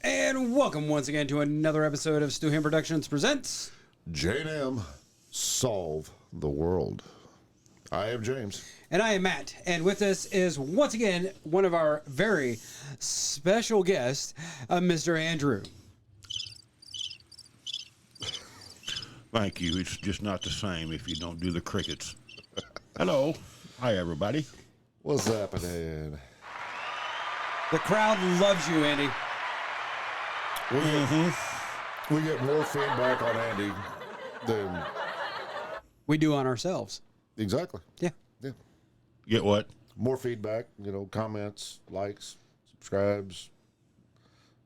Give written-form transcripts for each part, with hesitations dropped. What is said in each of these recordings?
And welcome once again to another episode of Stu Ham Productions presents J&M Solve the World. I am James. And I am Matt. And with us is once again one of our very special guests, Mr. Andrew. Thank you. It's just not the same if you don't do the crickets. Hello. Hi, everybody. What's happening? The crowd loves you, Andy. We get more feedback on Andy than... We do on ourselves. Exactly. Yeah. Yeah. Get what? More feedback, comments, likes, subscribes.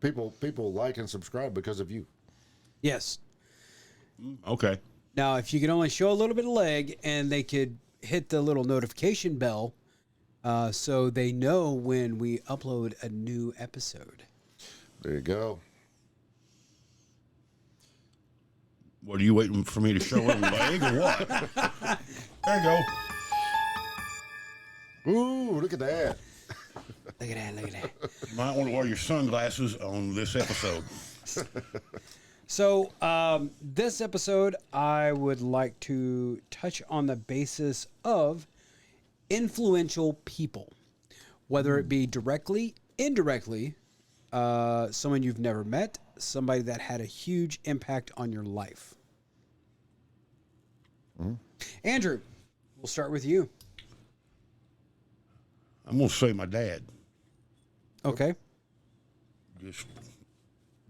People like and subscribe because of you. Yes. Okay. Now, if you could only show a little bit of leg and they could hit the little notification bell so they know when we upload a new episode. There you go. What, are you waiting for me to show a leg or what? There you go. Ooh, look at that. Look at that, look at that. You might want to wear your sunglasses on this episode. So, this episode, I would like to touch on the basis of influential people, whether it be directly, indirectly, someone you've never met, somebody that had a huge impact on your life. Andrew, we'll start with you. I'm going to say my dad. Okay. Just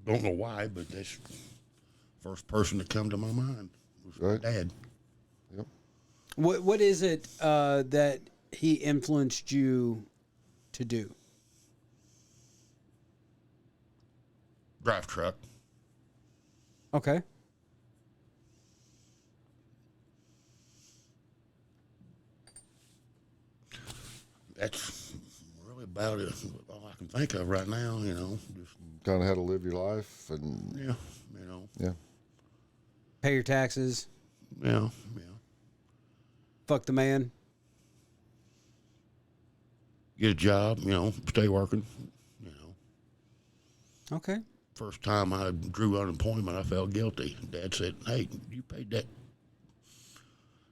don't know why, but that's the first person to come to my mind was my Right. dad. Yep. What is it that he influenced you to do? Drive truck. Okay. That's really about it. All I can think of right now, just, Kind of how to live your life and... yeah, Yeah. Pay your taxes. yeah. Fuck the man. Get a job, stay working, Okay. First time I drew unemployment, I felt guilty. Dad said, "Hey, you paid that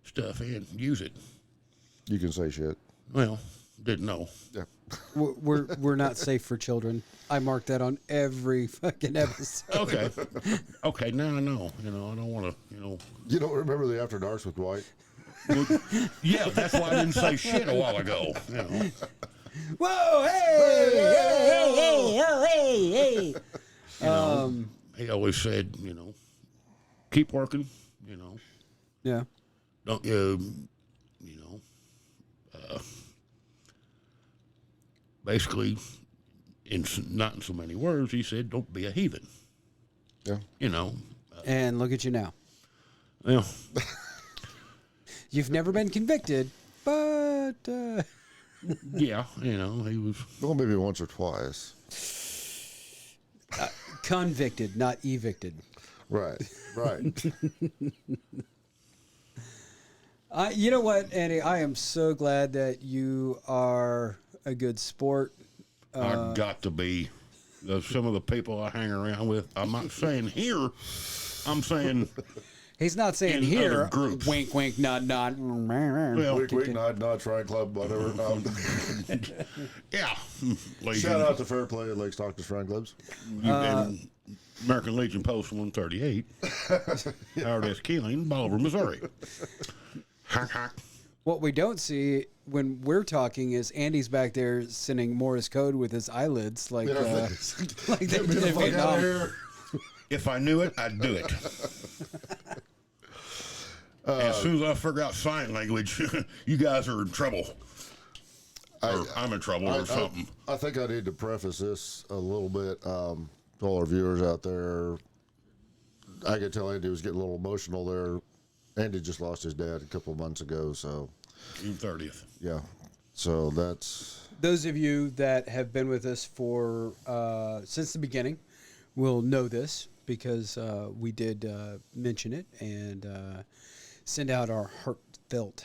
stuff in, use it." You can say shit. Well, didn't know. Yeah. We're not safe for children. I mark that on every fucking episode. Okay, now I know. I don't want to, You don't remember the After Darks with Dwight? Yeah, that's why I didn't say shit a while ago. Whoa! Hey! He always said, keep working, Yeah. don't basically, not in so many words, he said, don't be a heathen. Yeah. And look at you now. Well, You've never been convicted, but yeah, he was. Well, maybe once or twice. convicted, not evicted. Right. Right. You know what, Andy? I am so glad that you are a good sport. I got to be. Some of the people I hang around with, I'm not saying here, I'm saying, He's not saying In here, other groups. wink, wink, nod, nod. well, Week, nod, Triangle Club, whatever. yeah. Shout out to Fair Play at Lake Stockton Shrine Clubs. And American Legion Post 138, Howard S. Keeling, Bolivar, Missouri. Hack, hack. What we don't see when we're talking is Andy's back there sending Morse code with his eyelids, like Get like they me did the in fuck out Vietnam. of here. If I knew it, I'd do it. As soon as I figure out sign language, you guys are in trouble. Or I'm in trouble or something. I think I need to preface this a little bit to all our viewers out there. I could tell Andy was getting a little emotional there. Andy just lost his dad a couple of months ago, so June 30th. yeah. So that's Those of you that have been with us for since the beginning will know this. because we did mention it and send out our heartfelt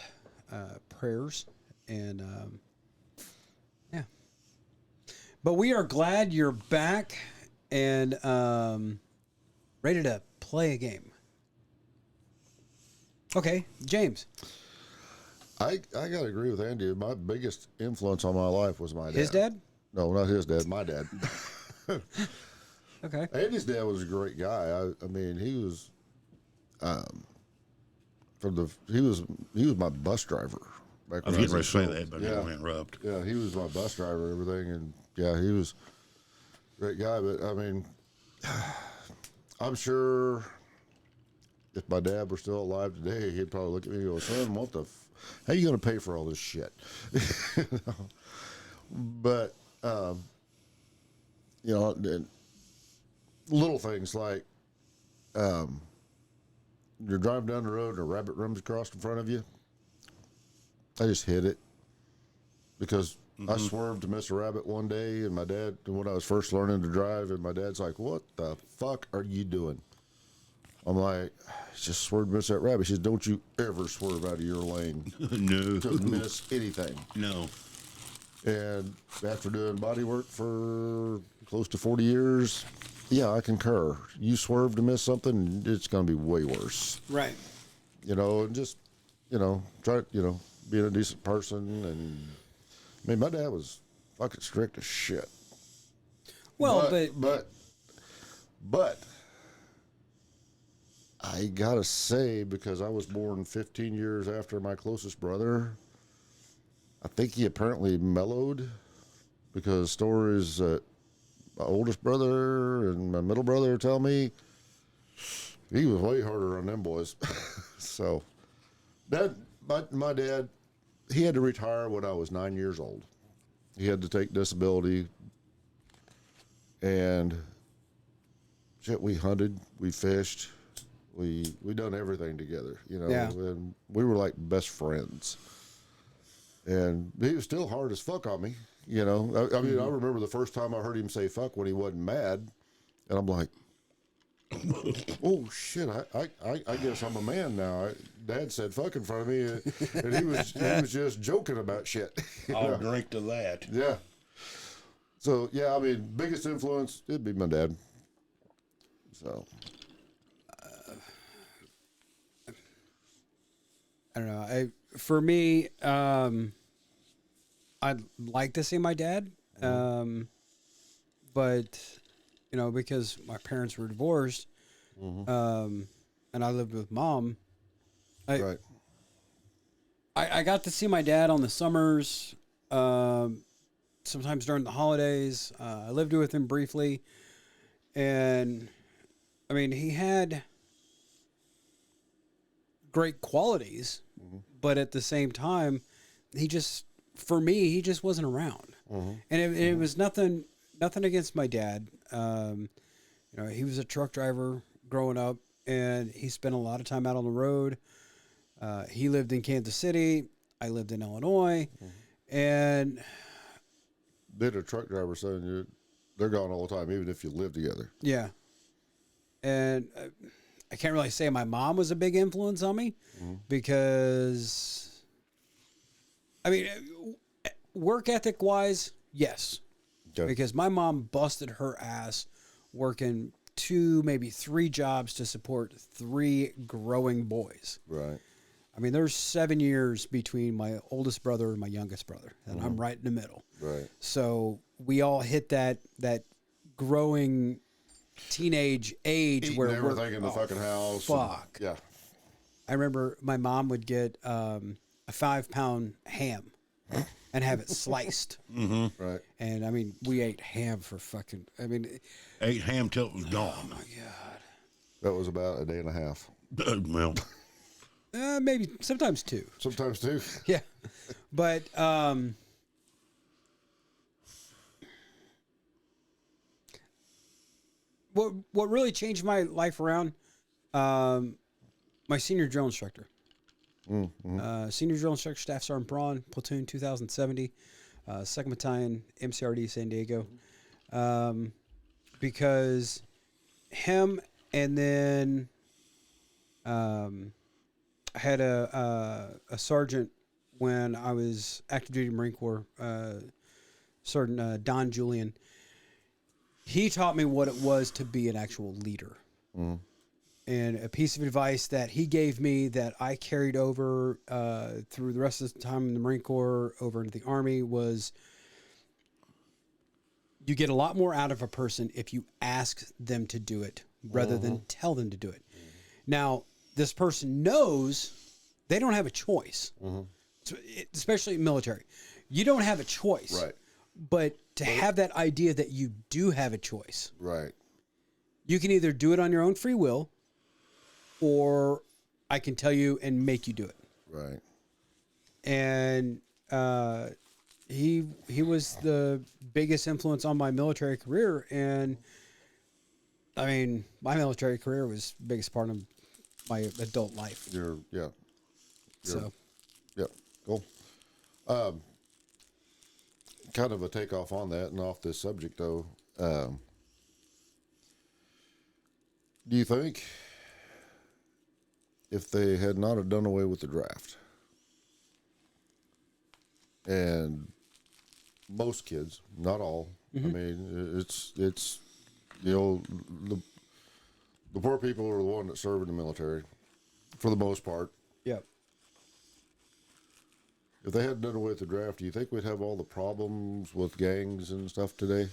prayers. And yeah. But we are glad you're back and ready to play a game. Okay, James. I gotta agree with Andy. My biggest influence on my life was my dad. His dad? No, not his dad. My dad. Okay. Andy's dad was a great guy. I mean, he was, he was my bus driver. Back I was when getting ready to say in that, but I school. didn't want to interrupt. Yeah, he was my bus driver and everything, and yeah, he was a great guy. But I mean, I'm sure if my dad were still alive today, he'd probably look at me and go, "Son, what the? How you going to pay for all this shit?" You know? But you know, and little things like you're driving down the road and a rabbit runs across in front of you. I just hit it because I swerved to miss a rabbit one day, and my dad, when I was first learning to drive, and my dad's like, "What the fuck are you doing?" I'm like, "I just swerved to miss that rabbit." She says, "Don't you ever swerve out of your lane No. to miss anything." No. And after doing body work for close to 40 years, yeah, I concur. You swerve to miss something, it's going to be way worse. Right. You know, and just, you know, try, you know, being a decent person. And I mean, my dad was fucking strict as shit. Well, but I gotta say, because I was born 15 years after my closest brother, I think he apparently mellowed, because stories that my oldest brother and my middle brother tell me, he was way harder on them boys. So, my dad, he had to retire when I was 9 years old. He had to take disability, and shit, we hunted, we fished, we done everything together, you know, Yeah. and we were like best friends. And he was still hard as fuck on me, you know. I mean, I remember the first time I heard him say fuck when he wasn't mad, and I'm like, oh shit, I guess I'm a man now. Dad said fuck in front of me, and he was just joking about shit. you I'll know? drink to that. Yeah. So yeah, I mean, biggest influence it'd be my dad. So I don't know. For me, I'd like to see my dad, but you know, because my parents were divorced, and I lived with mom. right. I got to see my dad on the summers, sometimes during the holidays. I lived with him briefly, and I mean, he had great qualities, but at the same time, he just wasn't around. And it was nothing against my dad. You know, he was a truck driver growing up, and he spent a lot of time out on the road. He lived in Kansas City. I lived in Illinois, and Being a truck driver, son, they're gone all the time, even if you live together. yeah, and I can't really say my mom was a big influence on me because, I mean, work ethic wise, yes, Okay. because my mom busted her ass working 2, maybe 3 jobs to support 3 growing boys. Right. I mean, there's 7 years between my oldest brother and my youngest brother, and I'm right in the middle. Right. So we all hit that growing teenage age Eating where everything in the fucking house. Fuck. Yeah. I remember my mom would get a 5-pound ham and have it sliced. Right. And I mean, we ate ham for fucking. I mean, Ate ham till it was gone. That was about a day and a half. Well, maybe sometimes 2. Sometimes two. Yeah, but what really changed my life around, my senior drill instructor, senior drill instructor, Staff Sergeant Braun, platoon 2070, 2nd Battalion, MCRD San Diego, because him and then I had a sergeant when I was active duty Marine Corps, Sergeant Don Julian. He taught me what it was to be an actual leader. And a piece of advice that he gave me that I carried over through the rest of the time in the Marine Corps over into the Army was, you get a lot more out of a person if you ask them to do it rather than tell them to do it. Now, this person knows they don't have a choice, especially military. You don't have a choice. Right. But to have that idea that you do have a choice, Right. you can either do it on your own free will, or I can tell you and make you do it. Right. And he was the biggest influence on my military career. And I mean, my military career was the biggest part of my adult life. Yeah, cool. Kind of a takeoff on that and off this subject, though. Do you think if they had not have done away with the draft, and most kids, not all, I mean, it's the poor people are the one that serve in the military, for the most part. Yep. If they hadn't done away with the draft, do you think we'd have all the problems with gangs and stuff today?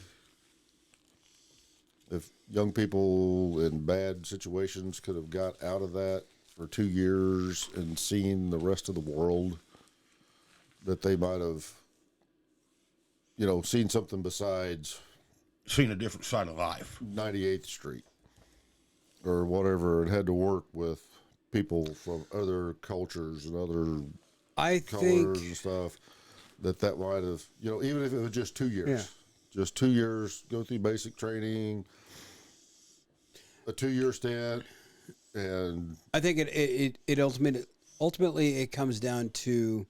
If young people in bad situations could have got out of that for 2 years and seen the rest of the world, that they might have, seen something besides Seen a different side of life. 98th Street or whatever, and had to work with people from other cultures and other I colors think and stuff, that might have, even if it was just 2 years, Yeah. just 2 years, go through basic training, a 2-year stint, and I think it ultimately it comes down to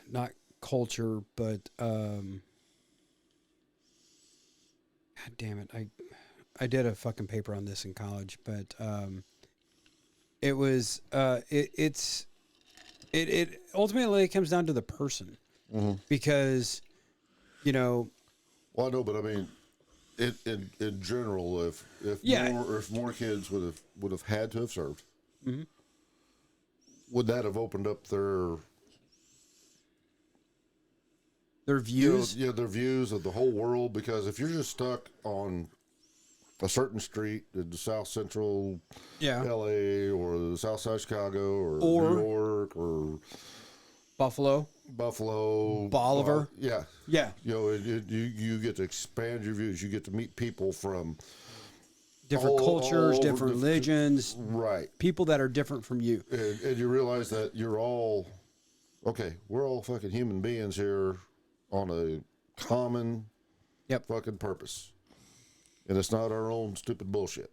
not culture, but God damn it, I did a fucking paper on this in college, but it was it ultimately comes down to the person, because well, I know, but I mean, in general, if Yeah. more kids would have had to have served, would that have opened up their views. their views of the whole world? Because if you're just stuck on a certain street in the South Central Yeah. LA or the South Side of Chicago or New York or Buffalo. Buffalo, Bolivar. yeah, Yeah. you get to expand your views. You get to meet people from Different all cultures, over different religions, right, people that are different from you. and you realize that you're all okay. We're all fucking human beings here on a common Yep. fucking purpose, and it's not our own stupid bullshit.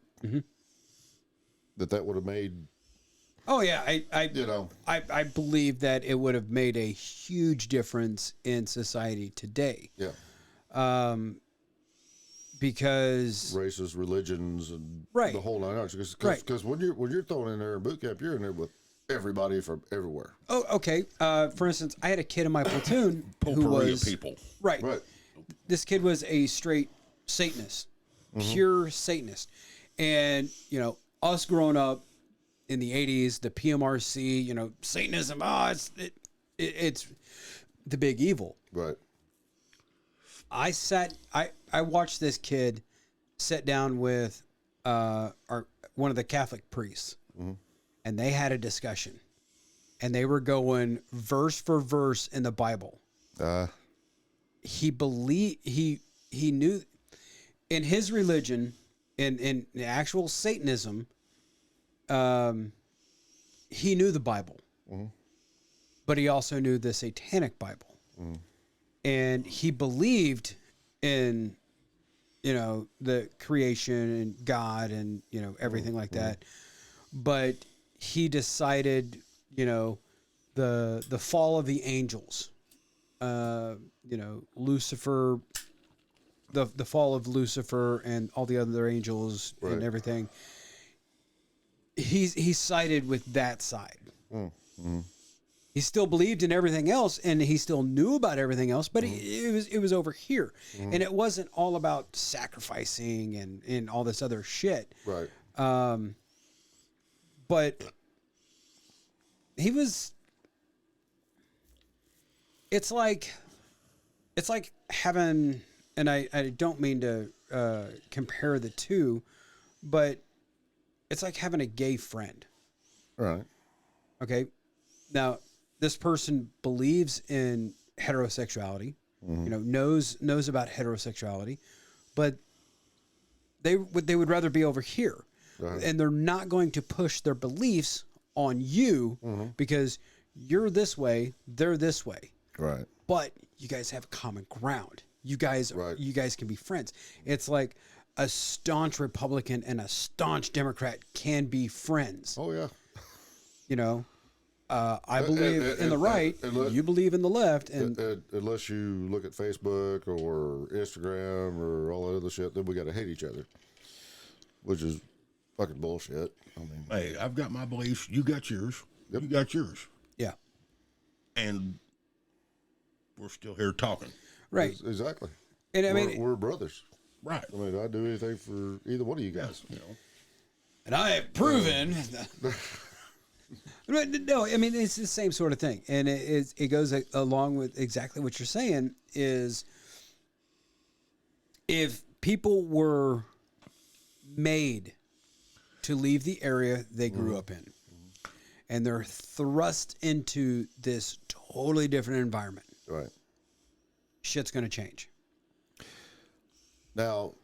That would have made Oh yeah, I believe that it would have made a huge difference in society today. yeah. Because Races, religions, and Right. the whole nine yards. Right. Because when you're thrown in there in boot camp, you're in there with everybody from everywhere. oh, okay. For instance, I had a kid in my platoon who Potpourri was of people. right. Right. This kid was a straight Satanist, pure Satanist, and us growing up in the '80s, the PMRC, Satanism. It's the big evil. Right. I watched this kid sit down with one of the Catholic priests, and they had a discussion, and they were going verse for verse in the Bible. He knew in his religion, in the actual Satanism, he knew the Bible, but he also knew the Satanic Bible. And he believed in, the creation and God and, everything like that. But he decided, the fall of the angels, Lucifer the fall of Lucifer and all the other angels Right. and everything, he sided with that side. He still believed in everything else, and he still knew about everything else, but it was over here, and it wasn't all about sacrificing and all this other shit. Right. But he was. It's like having, and I don't mean to compare the two, but it's like having a gay friend. Right. Okay. Now, this person believes in heterosexuality, knows about heterosexuality, but they would rather be over here. Right. And they're not going to push their beliefs on you because you're this way, they're this way. Right. But you guys have common ground. You guys can be friends. It's like a staunch Republican and a staunch Democrat can be friends. Oh yeah. You know, I believe in the right, you believe in the left, and Unless you look at Facebook or Instagram or all that other shit, then we got to hate each other, which is fucking bullshit. I mean, Hey, I've got my beliefs. You got yours. Yep. You got yours. yeah, And we're still here talking. right. exactly. And I mean, we're brothers. Right. I mean, I'd do anything for either one of you guys. You know. and I have proven. No, I mean it's the same sort of thing, and it goes along with exactly what you're saying. Is if people were made to leave the area they grew up in, and they're thrust into this totally different environment, Right. shit's going to change. Now,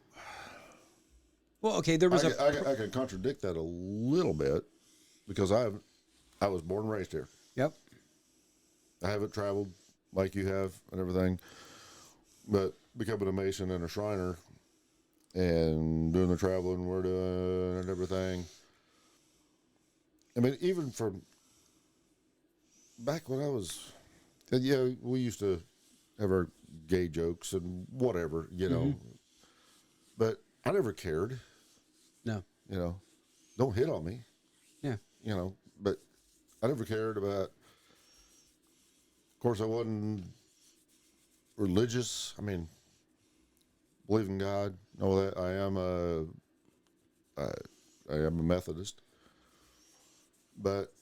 Well, okay, there was I can contradict that a little bit because I was born and raised here. Yep. I haven't traveled like you have and everything, but becoming a Mason and a Shriner and doing the traveling we're doing and everything. I mean, even from back when I was, and yeah, we used to have our gay jokes and whatever, but I never cared, No. don't hit on me, Yeah. but I never cared about. Of course, I wasn't religious. I mean, believe in God. Know that I am a Methodist, but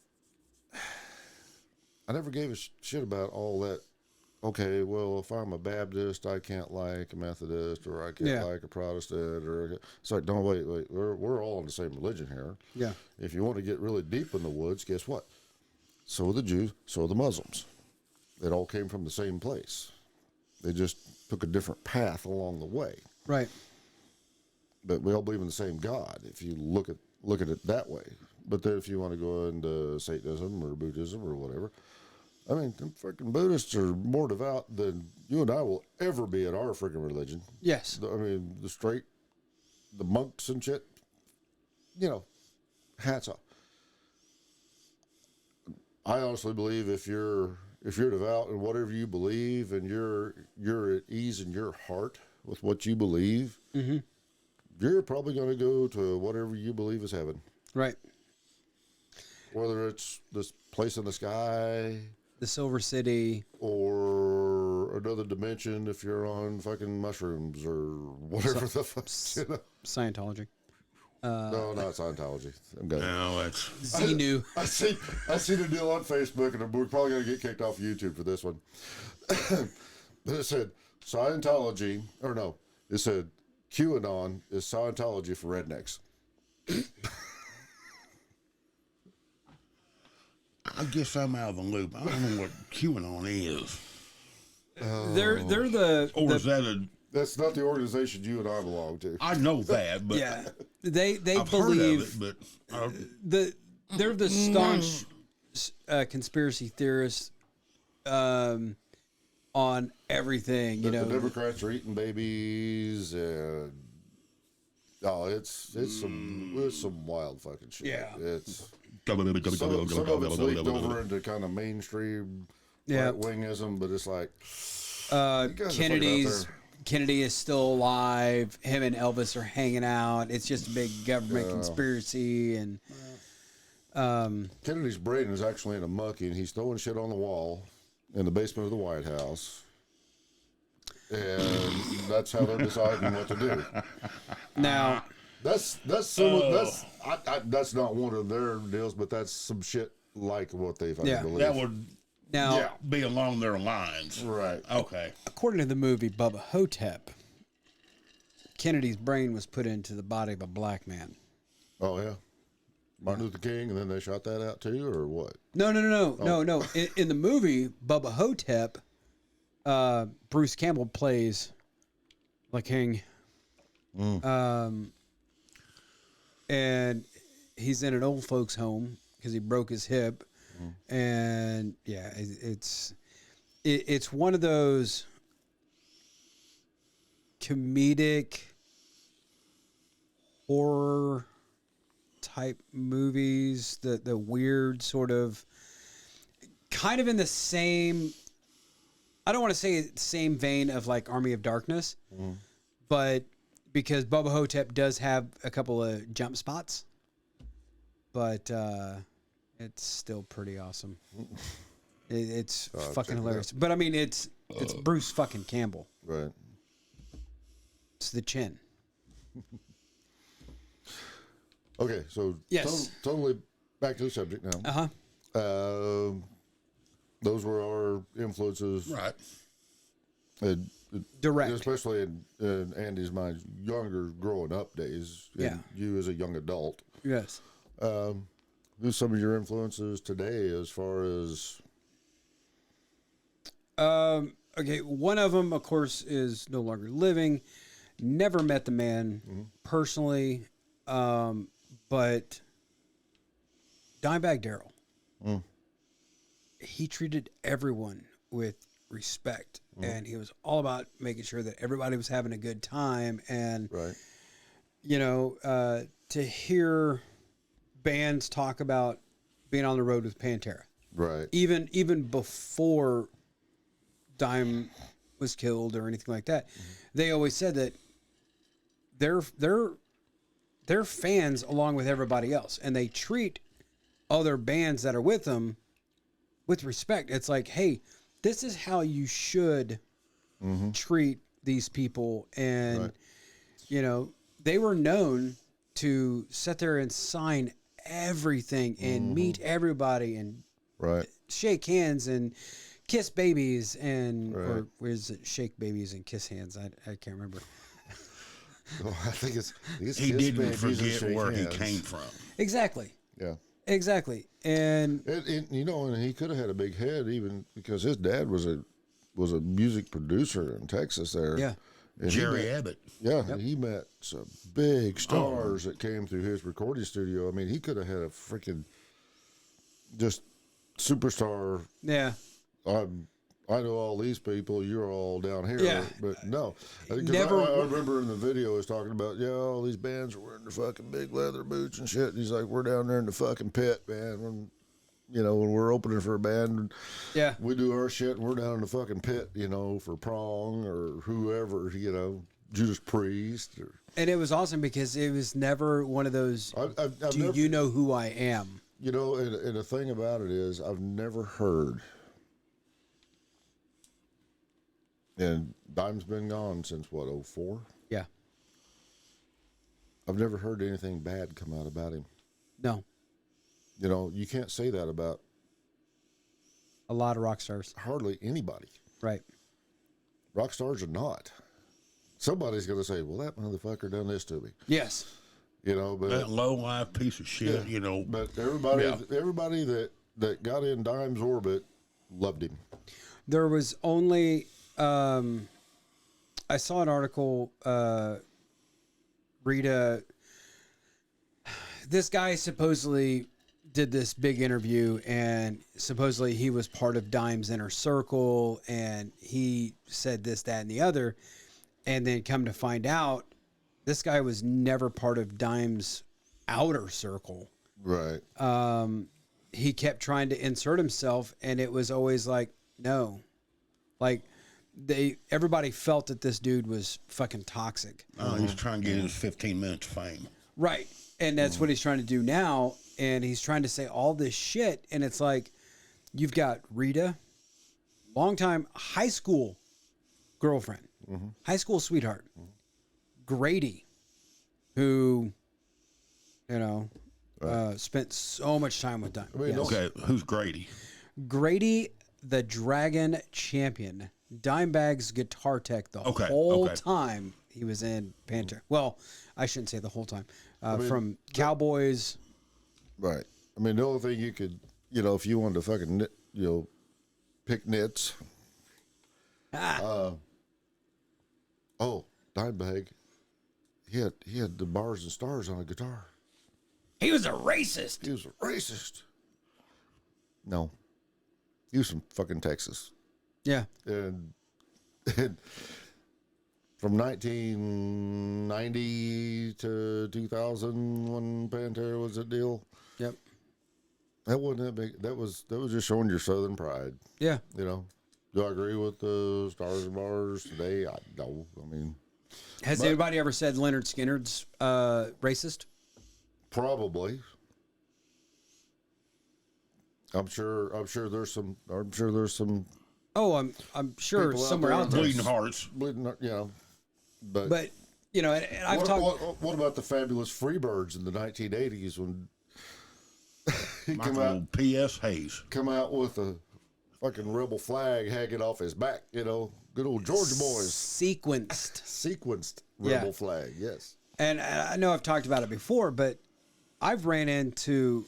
I never gave a shit about all that. Okay, well, if I'm a Baptist, I can't like a Methodist, or I can't like a Protestant, or it's like, no, wait, we're all in the same religion here. Yeah. If you want to get really deep in the woods, guess what? So are the Jews, so are the Muslims. It all came from the same place. They just took a different path along the way. Right. But we all believe in the same God, if you look at it that way. But then if you want to go into Satanism or Buddhism or whatever, I mean, them freaking Buddhists are more devout than you and I will ever be in our freaking religion. Yes. I mean, the monks and shit, hats off. I honestly believe if you're devout in whatever you believe and you're at ease in your heart with what you believe, you're probably going to go to whatever you believe is heaven. Right. Whether it's this place in the sky, The Silver City. or another dimension if you're on fucking mushrooms or whatever the fuck. Scientology. No, not Scientology. I'm good. No, that's Xenu. I see the deal on Facebook, and we're probably going to get kicked off YouTube for this one. But it said Scientology, or no, it said QAnon is Scientology for rednecks. I guess I'm out of the loop. I don't know what QAnon is. They're the Or is that a? That's not the organization you and I belong to. I know that, but yeah. They I've believe heard of it, but they're the staunch conspiracy theorists on everything. The Democrats are eating babies, and it's some wild fucking shit. Yeah. It's some of it's leaked over into kind of mainstream Yeah. right wingism, but it's like Kennedy is still alive. Him and Elvis are hanging out. It's just a big government conspiracy, and Kennedy's brain is actually in a mucky, and he's throwing shit on the wall in the basement of the White House. And that's how they're deciding what to do. now That's that's not one of their deals, but that's some shit like what they fucking Yeah. believe. That would now be along their lines. Right. Okay. according to the movie Bubba Hotep, Kennedy's brain was put into the body of a black man. Oh yeah. Martin Luther King, and then they shot that out too, or what? No. In the movie Bubba Hotep, Bruce Campbell plays the king. And he's in an old folks home because he broke his hip. And yeah, it's one of those comedic horror type movies, the weird sort of, kind of in the same, I don't want to say same vein of like Army of Darkness, but because Bubba Hotep does have a couple of jump spots, but it's still pretty awesome. It's fucking hilarious. But I mean, it's Bruce fucking Campbell. Right. It's the chin. Okay, so Yes. totally back to the subject now. Those were our influences, Right. Direct. especially in Andy's mind, younger growing up days. And Yeah. you as a young adult. Yes. Who's some of your influences today as far as? Okay, one of them, of course, is no longer living. Never met the man personally, but Dimebag Darrell. He treated everyone with respect, and he was all about making sure that everybody was having a good time. And Right. To hear bands talk about being on the road with Pantera, Right. even before Dime was killed or anything like that, they always said that they're fans along with everybody else, and they treat other bands that are with them with respect. It's like, hey, this is how you should treat these people. And Right. they were known to sit there and sign everything and meet everybody and Right. shake hands and kiss babies and Right. or where's it, shake babies and kiss hands. I can't remember. Oh, I think it's He kiss didn't babies and forget shake where hands. he came from. Exactly. Yeah. And And he could have had a big head even because his dad was a music producer in Texas there. yeah. And Jerry Abbott. he met some big stars that came through his recording studio. I mean, he could have had a freaking just superstar. Yeah. I know all these people. You're all down here. Yeah. But no. I Never- remember in the video, he was talking about, all these bands are wearing their fucking big leather boots and shit. And he's like, we're down there in the fucking pit, man. When we're opening for a band, Yeah. we do our shit and we're down in the fucking pit, for Prong or whoever, Judas Priest. And it was awesome because it was never one of those, I've do never, you know who I am? and the thing about it is, I've never heard, and Dime's been gone since what, 04? Yeah. I've never heard anything bad come out about him. No. You can't say that about A lot of rock stars. hardly anybody. Right. Rock stars are not. Somebody's going to say, well, that motherfucker done this to me. Yes. But That low life piece of shit, But everybody that got in Dime's orbit loved him. There was only, I saw an article, this guy supposedly did this big interview, and supposedly he was part of Dime's inner circle, and he said this, that, and the other. And then come to find out, this guy was never part of Dime's outer circle. Right. He kept trying to insert himself, and it was always like, no. Like, everybody felt that this dude was fucking toxic. Oh, he's trying to get his 15 minutes of fame. Right. And that's what he's trying to do now. And he's trying to say all this shit. And it's like, you've got Rita, longtime high school girlfriend, high school sweetheart, Grady, who, spent so much time with Don. Okay, who's Grady? Grady, the Dragon Champion, Dimebag's guitar tech the Okay, whole okay. time he was in Pantera. Well, I shouldn't say the whole time. From Cowboys. Right. I mean, the only thing you could, if you wanted to fucking, pick nits. Dimebag. He had the bars and stars on a guitar. He was a racist. He was a racist. No. He was from fucking Texas. Yeah. And from 1990 to 2000 when Pantera was a deal, Yep. that wasn't that big. That was just showing your Southern pride. Yeah. Do I agree with the stars and bars today? I don't. I mean, Has anybody ever said Leonard Skinner's racist? probably. I'm sure there's some. Oh, I'm sure People out somewhere there out there. Bleeding Hearts. Bleeding, but But and I've talked. what about the fabulous Freebirds in the 1980s when he Michael P.S. Hayes. come out with a fucking rebel flag hanging off his back? Good old Georgia boys Sequenced. rebel flag. Yes, And I know I've talked about it before, but I've ran into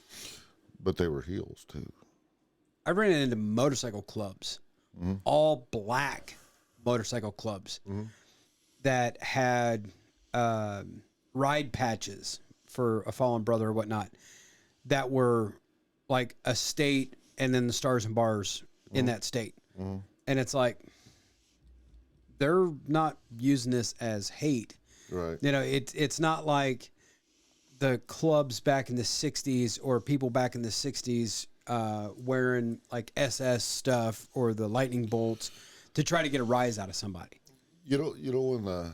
but they were heels too. motorcycle clubs, all black motorcycle clubs that had ride patches for a fallen brother or whatnot that were like a state and then the stars and bars in that state. And it's like, they're not using this as hate. Right. It's not like the clubs back in the 60s or people back in the 60s wearing like SS stuff or the lightning bolts to try to get a rise out of somebody. When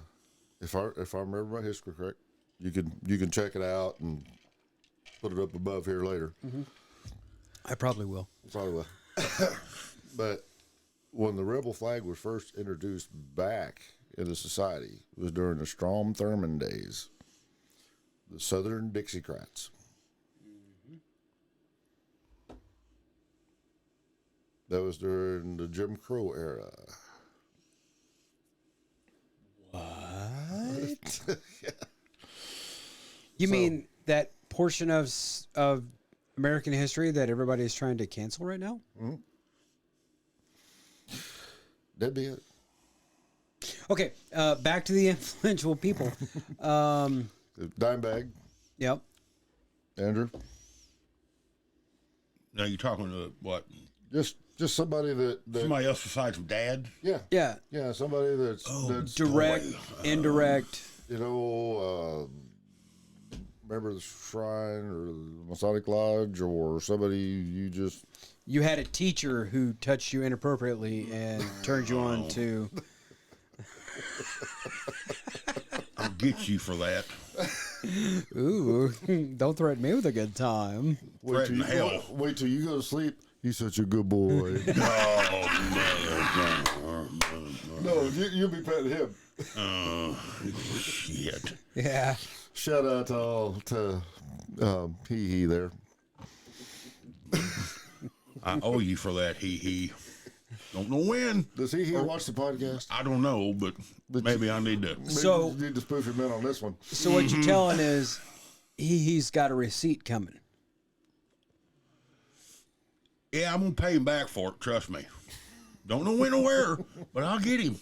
if I remember my history correct, you can check it out and put it up above here later. I probably will. Probably will. But when the rebel flag was first introduced back into society, it was during the Strom Thurmond days, the Southern Dixiecrats. That was during the Jim Crow era. What? You mean that portion of American history that everybody is trying to cancel right now? That'd be it. Okay, back to the influential people. Dimebag, Yep. Andrew. Now you're talking to what? Just somebody that Somebody else besides Dad? yeah, Yeah. somebody that's Direct, indirect. Remember the shrine or the Masonic Lodge or somebody You had a teacher who touched you inappropriately and turned you on to. I'll get you for that. Ooh, don't threaten me with a good time. Threaten hell. wait till you go to sleep. He's such a good boy. No, you'll be petting him. Shit. Yeah. Shout out to Hee there. I owe you for that, he. Don't know when. Does he watch the podcast? I don't know, but maybe I need to. Maybe So- you need to spoof him in on this one. So what you're telling is he's got a receipt coming. Yeah, I'm going to pay him back for it, trust me. Don't know when or where, but I'll get him.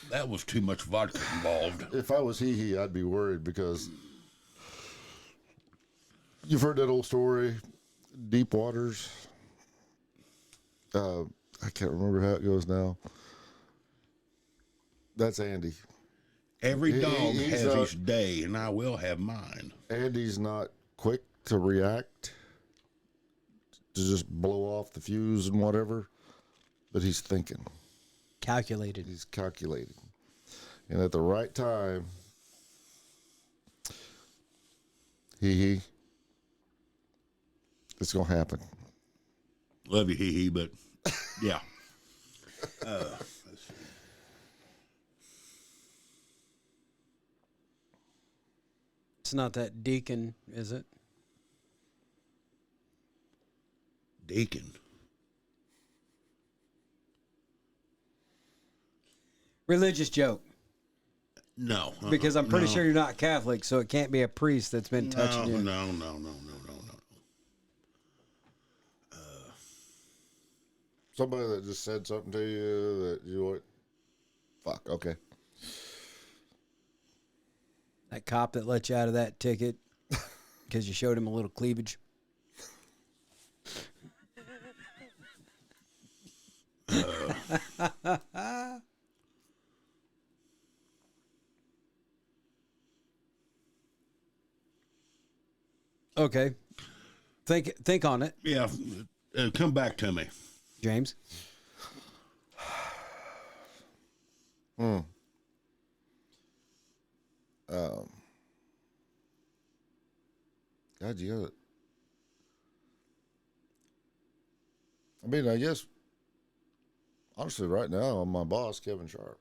That was too much vodka involved. If I was Hee, I'd be worried because you've heard that old story, Deep Waters. I can't remember how it goes now. That's Andy. Every dog he's has his day, and I will have mine. Andy's not quick to react, to just blow off the fuse and whatever. but he's thinking. Calculated. He's calculating. And at the right time, it's going to happen. Love you, hee, but yeah. Let's see. It's not that deacon, is it? Deacon. Religious joke. No. Because I'm pretty no. sure you're not Catholic, so it can't be a priest that's been touching you. No. Somebody that just said something to you that you went, fuck, okay. That cop that let you out of that ticket because you showed him a little cleavage. Okay. Think on it, Yeah. Come back to me. James. God, you got it. I mean, I guess, honestly, right now, I'm my boss, Kevin Sharp.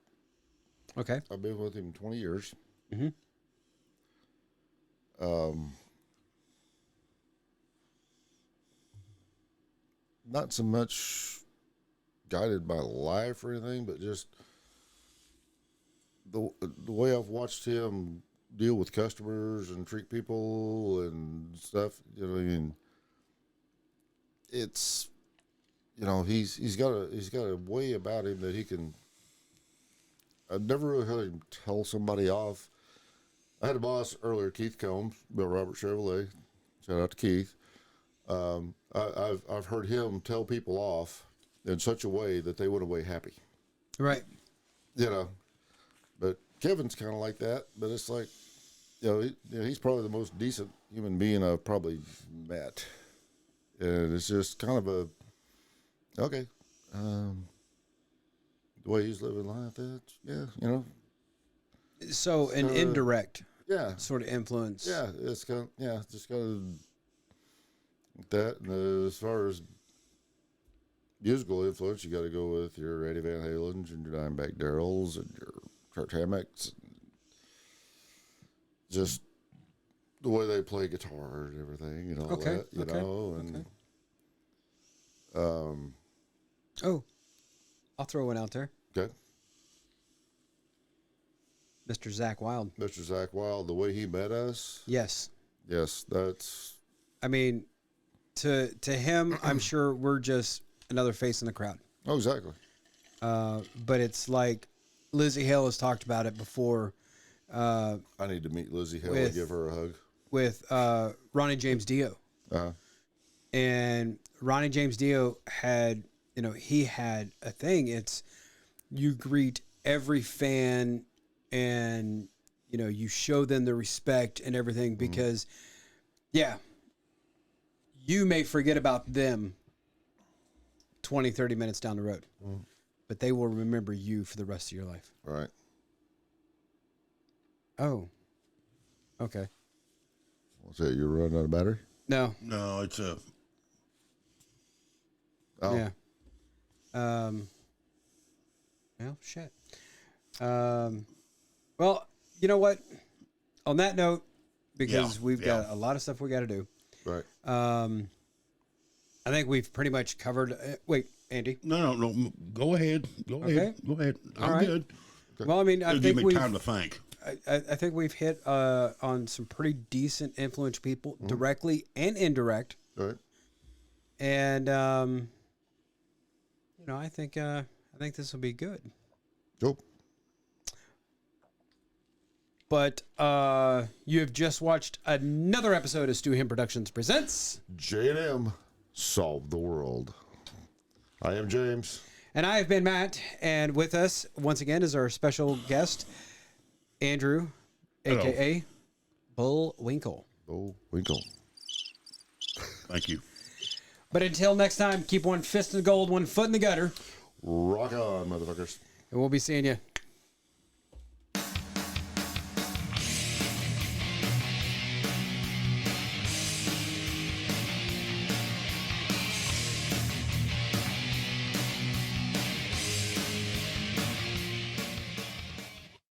Okay. I've been with him 20 years. Mm-hmm. Not so much guided by life or anything, but just the way I've watched him deal with customers and treat people and stuff. You know, I mean, it's, you know, he's got a way about him that he can. I've never really heard him tell somebody off. I had a boss earlier, Keith Combs, Bill Robert Chevrolet. Shout out to Keith. I've heard him tell people off in such a way that they went away happy. Right. You know, but Kevin's kind of like that. But it's like, he's probably the most decent human being I've probably met, and it's just kind of a okay. The way he's living life, that's So an indirect yeah, sort of influence. yeah, it's kind of just kind of that. And as far as musical influence, you got to go with your Eddie Van Halen's and your Dimebag Darrells and your Kurt Hammocks. Just the way they play guitar and everything, and all Okay, that, you okay, know. And Oh, I'll throw one out there. okay, Mr. Zach Wild. Mr. Zach Wild, the way he met us, Yes. yes, that's I mean, to him, I'm sure we're just another face in the crowd. oh exactly. But it's like Lizzie Hale has talked about it before I need to meet Lizzie Hill and give her a hug. with Ronnie James Dio. And Ronnie James Dio had, he had a thing. It's you greet every fan and, you show them the respect and everything because, yeah, you may forget about them 20, 30 minutes down the road, but they will remember you for the rest of your life. Right. Oh, okay. What's that? You're running out of battery? No. No, it's a. Oh. Yeah. Well, shit. Well, you know what? On that note, because we've got a lot of stuff we got to do. Right. I think we've pretty much covered. Wait, Andy. No. Go ahead. Go ahead. I'm right. good. Well, I mean, I It'll think give me we've. time to think. I think we've hit on some pretty decent, influential people, directly and indirect. Right. And I think this will be good. Cool. But you have just watched another episode of Stu Him Productions Presents J&M Solve the World. I am James. And I have been Matt, and with us once again is our special guest, Andrew, a.k.a. Bullwinkle. Bullwinkle. Thank you. But until next time, keep one fist in the gold, one foot in the gutter. Rock on, motherfuckers. And we'll be seeing you